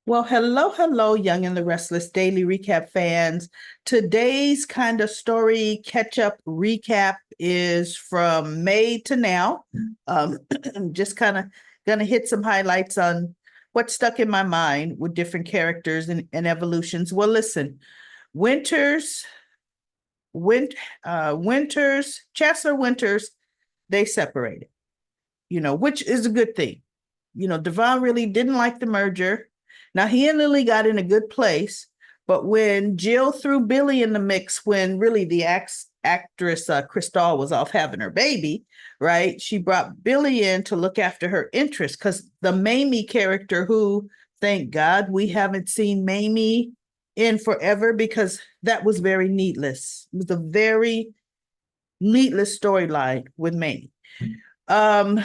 Well, hello, Young and the Restless Daily Recap fans. Today's kind of story catch up recap is from May to now. I'm just kind of gonna hit some highlights on what stuck in my mind with different characters and evolutions. Well, listen, Winters, Winters, Chancellor Winters, they separated, which is a good thing. Devon really didn't like the merger. Now, he and Lily got in a good place, but when Jill threw Billy in the mix, when really the actress Crystal was off having her baby, right? She brought Billy in to look after her interests because the Mamie character, who, thank God, we haven't seen Mamie in forever because that was very needless. It was a very needless storyline with Mamie. Um,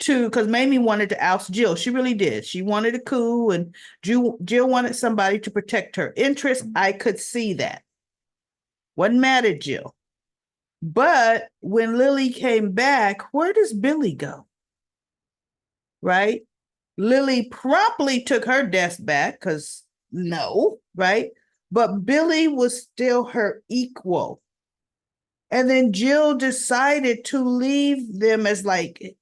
because Mamie wanted to oust Jill. She really did. She wanted a coup, and Jill wanted somebody to protect her interests. I could see that. Wasn't mad at Jill. But when Lily came back, where does Billy go? Right? Lily promptly took her desk back because no, right? But Billy was still her equal. And then Jill decided to leave them as like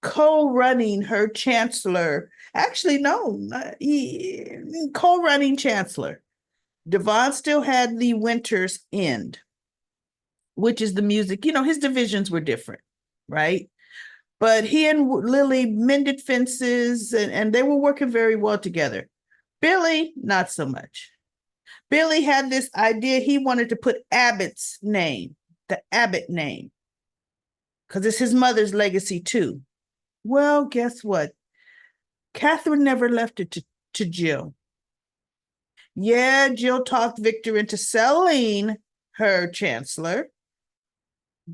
co-running her chancellor. Actually, no, co-running chancellor. Devon still had the Winters end, which is the music. His divisions were different, right? But he and Lily mended fences and they were working very well together. Billy, not so much. Billy had this idea he wanted to put Abbott's name, the Abbott name, because it's his mother's legacy too. Well, guess what? Catherine never left it to Jill. Yeah, Jill talked Victor into selling her chancellor,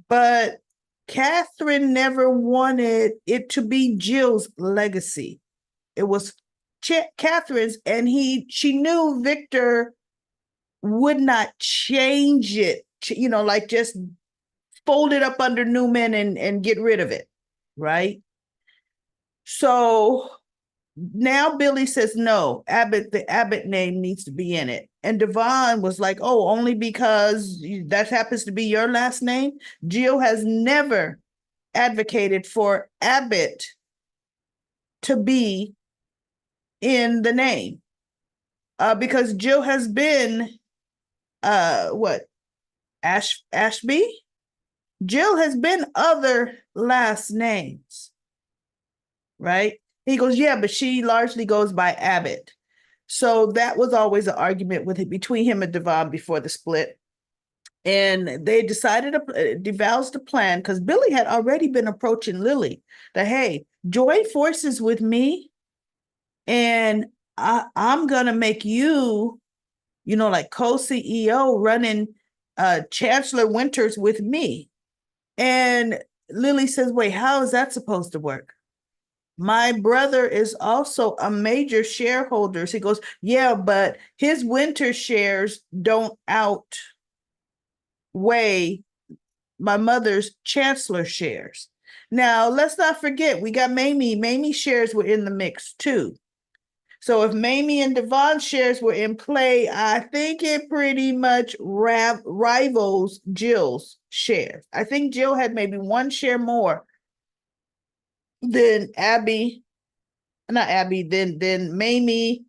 but Catherine never wanted it to be Jill's legacy. It was Catherine's, and she knew Victor would not change it, like just fold it up under Newman and get rid of it, right? So now Billy says no, the Abbott name needs to be in it. And Devon was like, oh, only because that happens to be your last name? Jill has never advocated for Abbott to be in the name. Because Jill has been what? Ashby? Jill has been other last names, right? He goes, yeah, but she largely goes by Abbott. So that was always an argument between him and Devon before the split. And they decided to devouse the plan because Billy had already been approaching Lily that, hey, join forces with me and I'm going to make you, like co-CEO running Chancellor Winters with me. And Lily says, wait, how is that supposed to work? My brother is also a major shareholder. So he goes, yeah, but his winter shares don't outweigh my mother's chancellor shares. Now, let's not forget, we got Mamie. Mamie shares were in the mix too. So if Mamie and Devon's shares were in play, I think it pretty much rivals Jill's shares. I think Jill had maybe one share more than then Mamie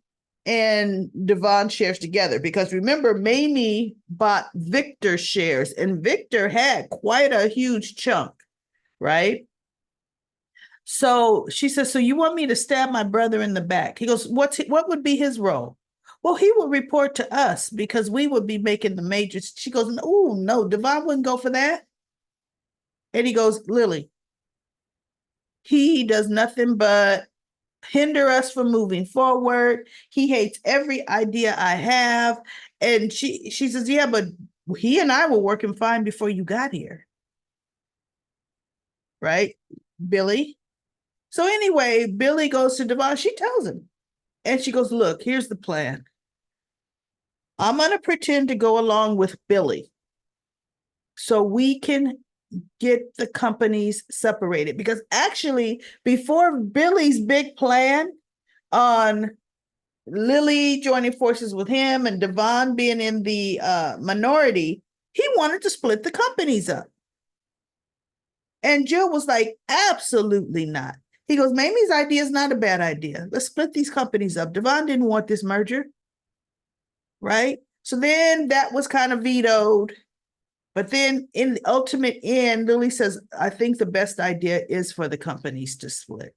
and Devon shares together. Because remember, Mamie bought Victor shares, and Victor had quite a huge chunk, right? So she says, so you want me to stab my brother in the back? He goes, what would be his role? Well, he would report to us because we would be making the majors. She goes, oh, no, Devon wouldn't go for that. And he goes, Lily, he does nothing but hinder us from moving forward. He hates every idea I have. And she says, yeah, but he and I were working fine before you got here. Right, Billy? So anyway, Billy goes to Devon. She tells him. And she goes, look, here's the plan. I'm going to pretend to go along with Billy so we can get the companies separated. Because actually, before Billy's big plan on Lily joining forces with him and Devon being in the minority, he wanted to split the companies up. And Jill was like, absolutely not. He goes, Mamie's idea is not a bad idea. Let's split these companies up. Devon didn't want this merger, right? So then that was kind of vetoed. But then in the ultimate end, Lily says, I think the best idea is for the companies to split.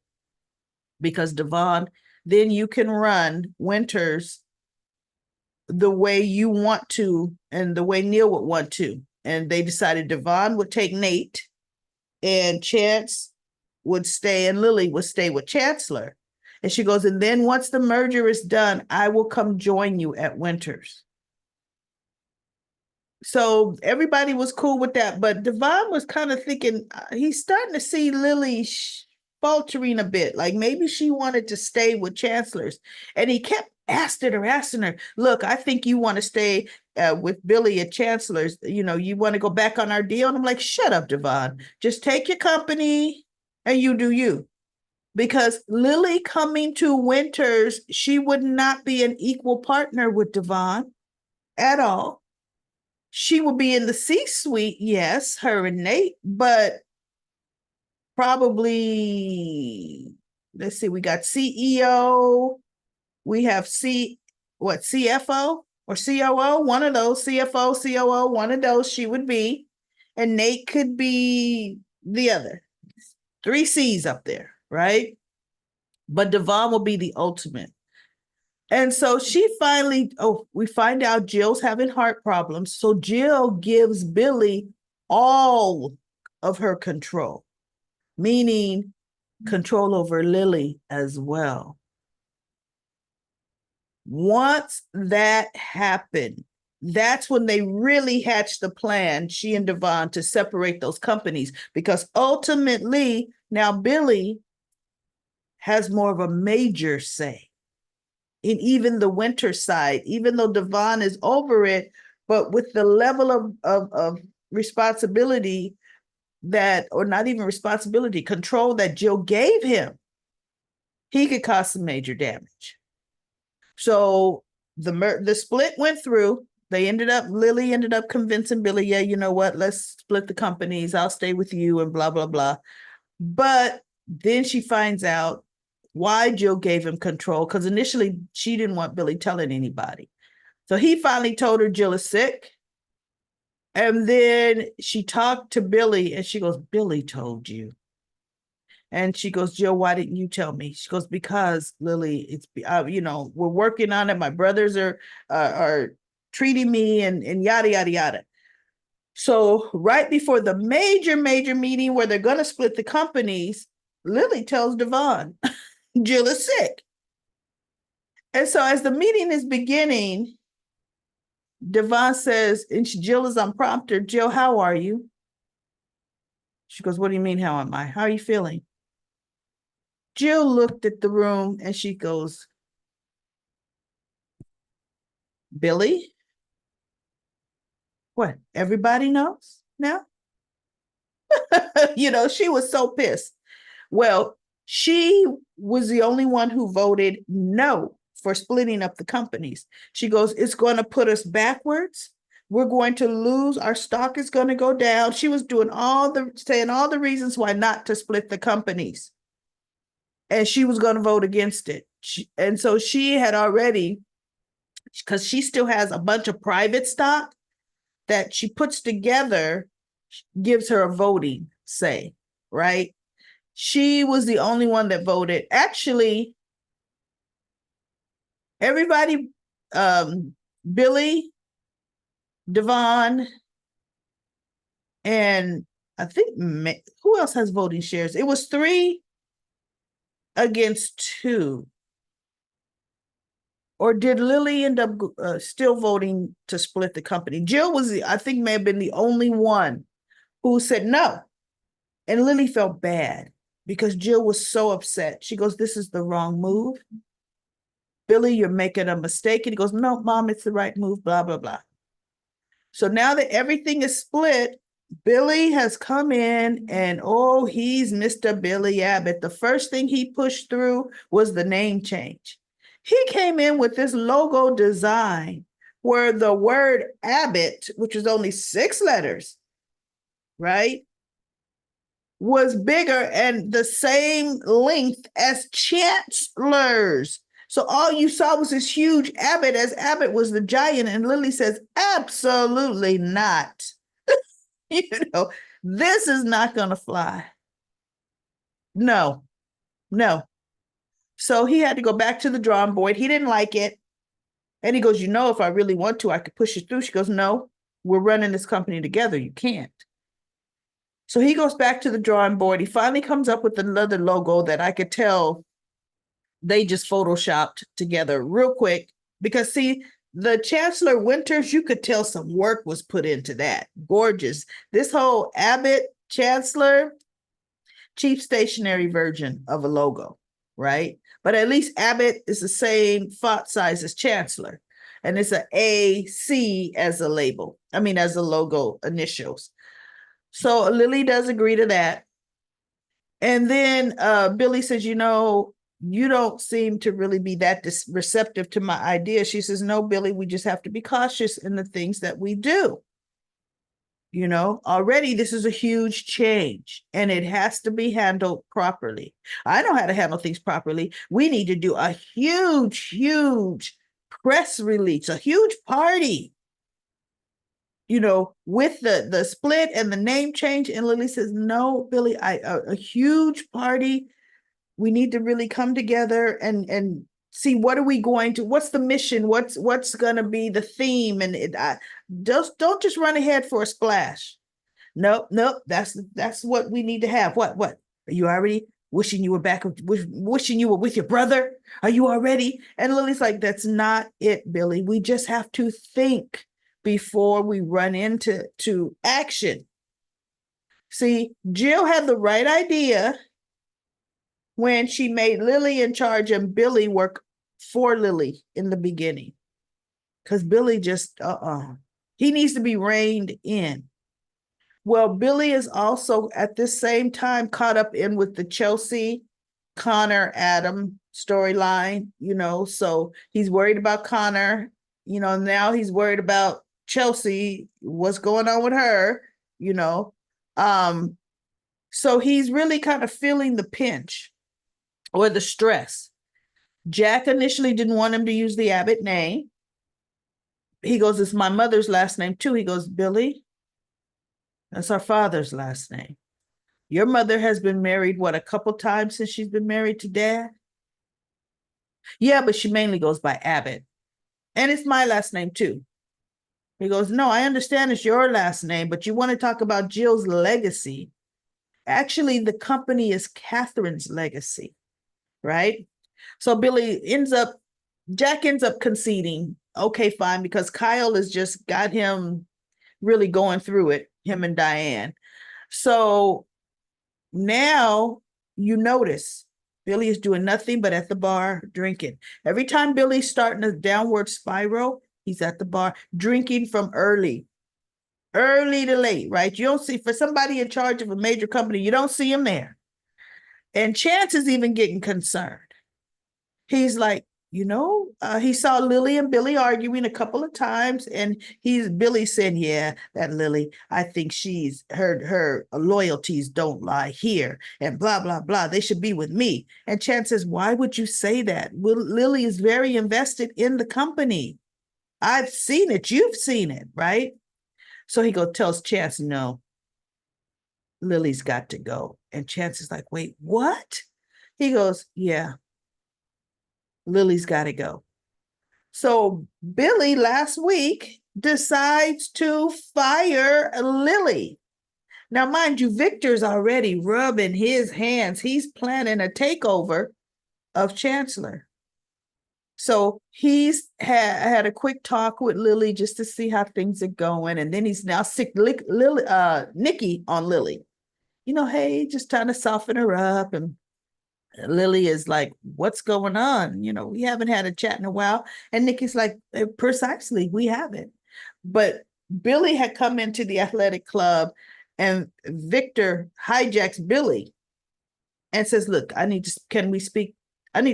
Because Devon, then you can run Winters the way you want to and the way Neil would want to. And they decided Devon would take Nate and Chance would stay and Lily would stay with Chancellor. And she goes, and then once the merger is done, I will come join you at Winters. So everybody was cool with that. But Devon was kind of thinking, he's starting to see Lily faltering a bit. Like maybe she wanted to stay with Chancellors. And he kept asking her, look, I think you want to stay with Billy at Chancellor's. You know, you want to go back on our deal? And I'm like, shut up, Devon. Just take your company and you do you. Because Lily coming to Winters, she would not be an equal partner with Devon at all. She would be in the C-suite, yes, her and Nate, but probably, let's see, we got CEO, we have CFO or COO, one of those, CFO, COO, one of those she would be, and Nate could be the other. 3 C's up there, right? But Devon will be the ultimate. And so she finally, we find out Jill's having heart problems. So Jill gives Billy all of her control, meaning control over Lily as well. Once that happened, that's when they really hatched the plan, she and Devon, to separate those companies, because ultimately now Billy has more of a major say in even the Winter side, even though Devon is over it, but with the level of responsibility that, or not even responsibility, control that Jill gave him, he could cause some major damage. So the split went through. Lily ended up convincing Billy, yeah, you know what, let's split the companies. I'll stay with you and blah, blah, blah. But then she finds out why Jill gave him control, because initially she didn't want Billy telling anybody. So he finally told her Jill is sick. And then she talked to Billy and she goes, Billy told you. And she goes, Jill, why didn't you tell me? She goes, because Lily, it's, we're working on it. My brothers are treating me and yada, yada, yada. So right before the major meeting where they're going to split the companies, Lily tells Devon, Jill is sick. And so as the meeting is beginning, Devon says, and Jill is unprompted, Jill, how are you? She goes, what do you mean, how am I? How are you feeling? Jill looked at the room and she goes, Billy? What, everybody knows now? She was so pissed. Well, she was the only one who voted no for splitting up the companies. She goes, it's going to put us backwards. We're going to lose. Our stock is going to go down. She was saying all the reasons why not to split the companies. And she was going to vote against it. And so she had already, because she still has a bunch of private stock that she puts together, gives her a voting say, right? She was the only one that voted. Actually, everybody, Billy, Devon, and I think, who else has voting shares? It was 3 against 2. Or did Lily end up still voting to split the company? Jill I think, may have been the only one who said no. And Lily felt bad because Jill was so upset. She goes, this is the wrong move. Billy, you're making a mistake. And he goes, no, Mom, it's the right move, blah, blah, blah. So now that everything is split, Billy has come in and, he's Mr. Billy Abbott. The first thing he pushed through was the name change. He came in with this logo design where the word Abbott, which was only 6 letters, right, was bigger and the same length as Chancellor's. So all you saw was this huge Abbott, as Abbott was the giant. And Lily says, absolutely not. You know, this is not going to fly. No, no. So he had to go back to the drawing board. He didn't like it. And he goes, if I really want to, I could push it through. She goes, no, we're running this company together. You can't. So he goes back to the drawing board. He finally comes up with another logo that I could tell they just photoshopped together real quick. Because see, the Chancellor Winters, you could tell some work was put into that. Gorgeous. This whole Abbott Chancellor, cheap stationary version of a logo, right? But at least Abbott is the same font size as Chancellor. And it's an AC as a label. I mean, as a logo initials. So Lily does agree to that. And then Billy says, you don't seem to really be that receptive to my idea. She says, no, Billy, we just have to be cautious in the things that we do. Already this is a huge change and it has to be handled properly. I know how to handle things properly. We need to do a huge, huge press release, a huge party, with the split and the name change. And Lily says, no, Billy, a huge party. We need to really come together and see what's the mission, what's going to be the theme. And don't just run ahead for a splash. Nope. That's what we need to have. What? Are you already wishing you were back, wishing you were with your brother? Are you already? And Lily's like, that's not it, Billy. We just have to think before we run into action. See, Jill had the right idea when she made Lily in charge and Billy work for Lily in the beginning. Because Billy just, he needs to be reined in. Well, Billy is also at this same time caught up in with the Chelsea, Connor, Adam storyline, so he's worried about Connor, now he's worried about Chelsea, what's going on with her, so he's really kind of feeling the pinch or the stress. Jack initially didn't want him to use the Abbott name. He goes, it's my mother's last name too. He goes, Billy, that's our father's last name. Your mother has been married, a couple times since she's been married to Dad? Yeah, but she mainly goes by Abbott. And it's my last name too. He goes, no, I understand it's your last name, but you want to talk about Jill's legacy. Actually, the company is Catherine's legacy, right? So Jack ends up conceding, okay, fine, because Kyle has just got him really going through it, him and Diane. So now you notice Billy is doing nothing but at the bar drinking. Every time Billy's starting a downward spiral, he's at the bar drinking from early to late, right? You don't see, for somebody in charge of a major company, you don't see him there. And Chance is even getting concerned. He's like, he saw Lily and Billy arguing a couple of times, and Billy said, yeah, that Lily, I think her loyalties don't lie here, and blah, blah, blah. They should be with me. And Chance says, why would you say that? Well, Lily is very invested in the company. I've seen it. You've seen it, right? So he tells Chance, no, Lily's got to go. And Chance is like, wait, what? He goes, yeah, Lily's got to go. So Billy last week decides to fire Lily. Now, mind you, Victor's already rubbing his hands. He's planning a takeover of Chancellor. So he's had a quick talk with Lily just to see how things are going. And then he's now sick Nikki on Lily. Hey, just trying to soften her up. And Lily is like, what's going on? We haven't had a chat in a while. And Nikki's like, precisely, we haven't. But Billy had come into the athletic club and Victor hijacks Billy and says, look, I need to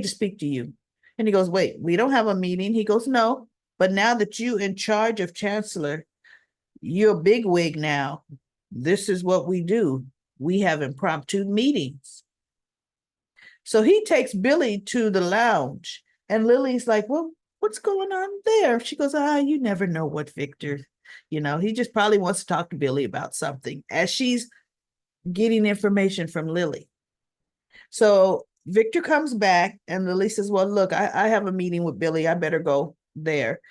speak to you. And he goes, wait, we don't have a meeting. He goes, no, but now that you in charge of Chancellor, you're a big wig now. This is what we do. We have impromptu meetings. So he takes Billy to the lounge, and Lily's like, well, what's going on there? She goes, you never know what Victor, he just probably wants to talk to Billy about something as she's getting information from Lily. So Victor comes back, and Lily says, well, look, I have a meeting with Billy. I better go there.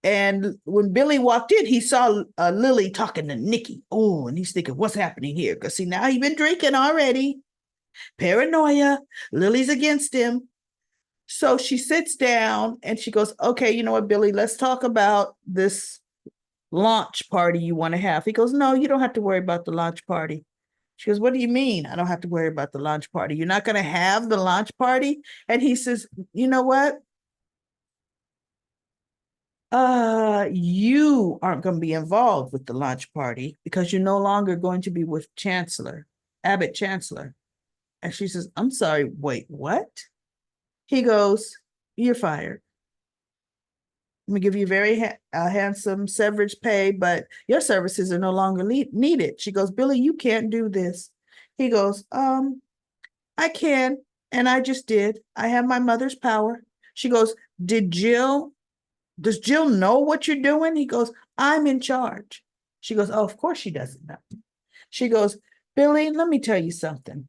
And when Billy walked in, he saw Lily talking to Nikki. Oh, and he's thinking, what's happening here? Because see, now he's been drinking already. Paranoia. Lily's against him. So she sits down and she goes, okay, you know what, Billy, let's talk about this launch party you want to have. He goes, no, you don't have to worry about the launch party. She goes, what do you mean? I don't have to worry about the launch party. You're not going to have the launch party? And he says, you know what? You aren't going to be involved with the launch party because you're no longer going to be with Abbott Chancellor. And she says, I'm sorry, wait, what? He goes, you're fired. I'm going to give you very handsome severance pay, but your services are no longer needed. She goes, Billy, you can't do this. He goes, I can, and I just did. I have my mother's power. She goes, does Jill know what you're doing? He goes, I'm in charge. She goes, oh, of course she doesn't know. She goes, Billy, let me tell you something.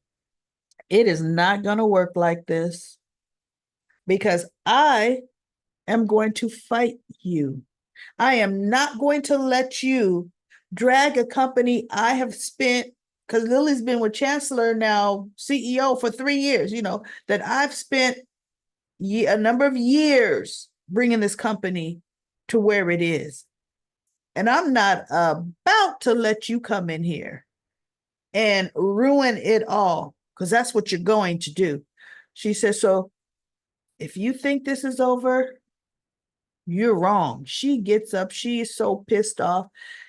It is not going to work like this because I am going to fight you. I am not going to let you drag a company I have spent, because Lily's been with Chancellor now, CEO for 3 years, that I've spent a number of years bringing this company to where it is. And I'm not about to let you come in here and ruin it all, because that's what you're going to do. She says, so if you think this is over, you're wrong. She gets up. She is so pissed off.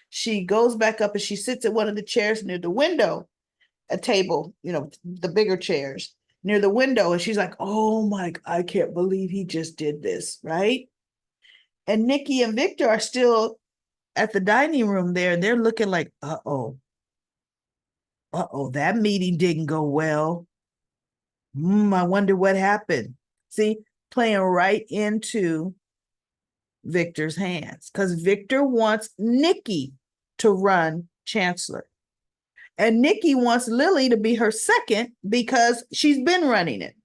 She goes back up and she sits at one of the chairs near the window, a table, the bigger chairs near the window. And she's like, oh my, I can't believe he just did this, right? And Nikki and Victor are still at the dining room there, and they're looking like, uh-oh, that meeting didn't go well. I wonder what happened. See, playing right into Victor's hands, because Victor wants Nikki to run Chancellor. And Nikki wants Lily to be her second because she's been running it.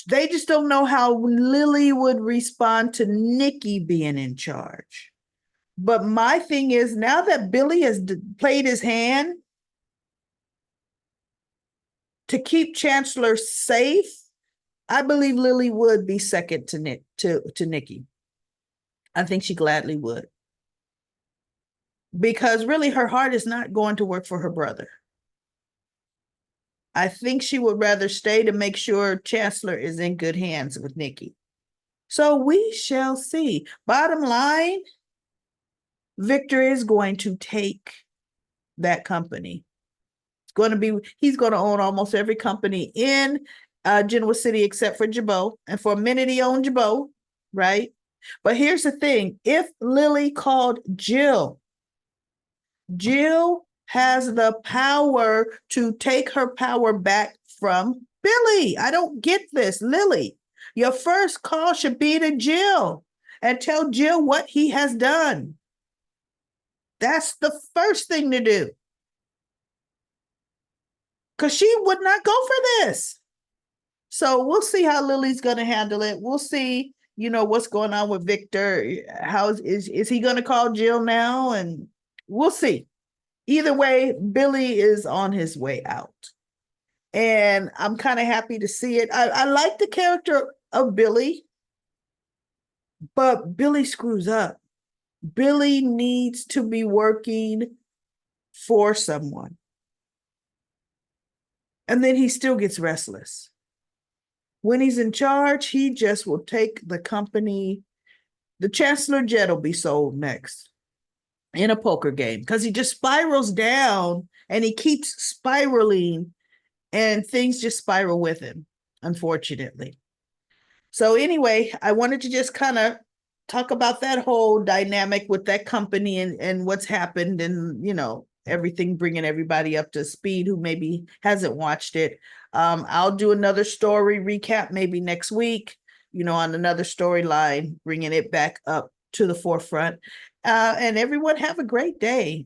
They just don't know how Lily would respond to Nikki being in charge. But my thing is, now that Billy has played his hand to keep Chancellor safe, I believe Lily would be second to Nikki. I think she gladly would. Because really her heart is not going to work for her brother. I think she would rather stay to make sure Chancellor is in good hands with Nikki. So we shall see. Bottom line, Victor is going to take that company. He's going to own almost every company in Genoa City except for Jabot. And for a minute, he owned Jabot, right? But here's the thing. If Lily called Jill has the power to take her power back from Billy. I don't get this, Lily. Your first call should be to Jill and tell Jill what he has done. That's the first thing to do. Because she would not go for this. So we'll see how Lily's going to handle it. We'll see, what's going on with Victor. How is he going to call Jill now? And we'll see. Either way, Billy is on his way out. And I'm kind of happy to see it. I like the character of Billy, but Billy screws up. Billy needs to be working for someone. And then he still gets restless. When he's in charge, he just will take the company. The Chancellor jet will be sold next in a poker game because he just spirals down and he keeps spiraling and things just spiral with him, unfortunately. So anyway, I wanted to just kind of talk about that whole dynamic with that company and what's happened and, everything, bringing everybody up to speed who maybe hasn't watched it. I'll do another story recap maybe next week, on another storyline, bringing it back up to the forefront. And everyone have a great day.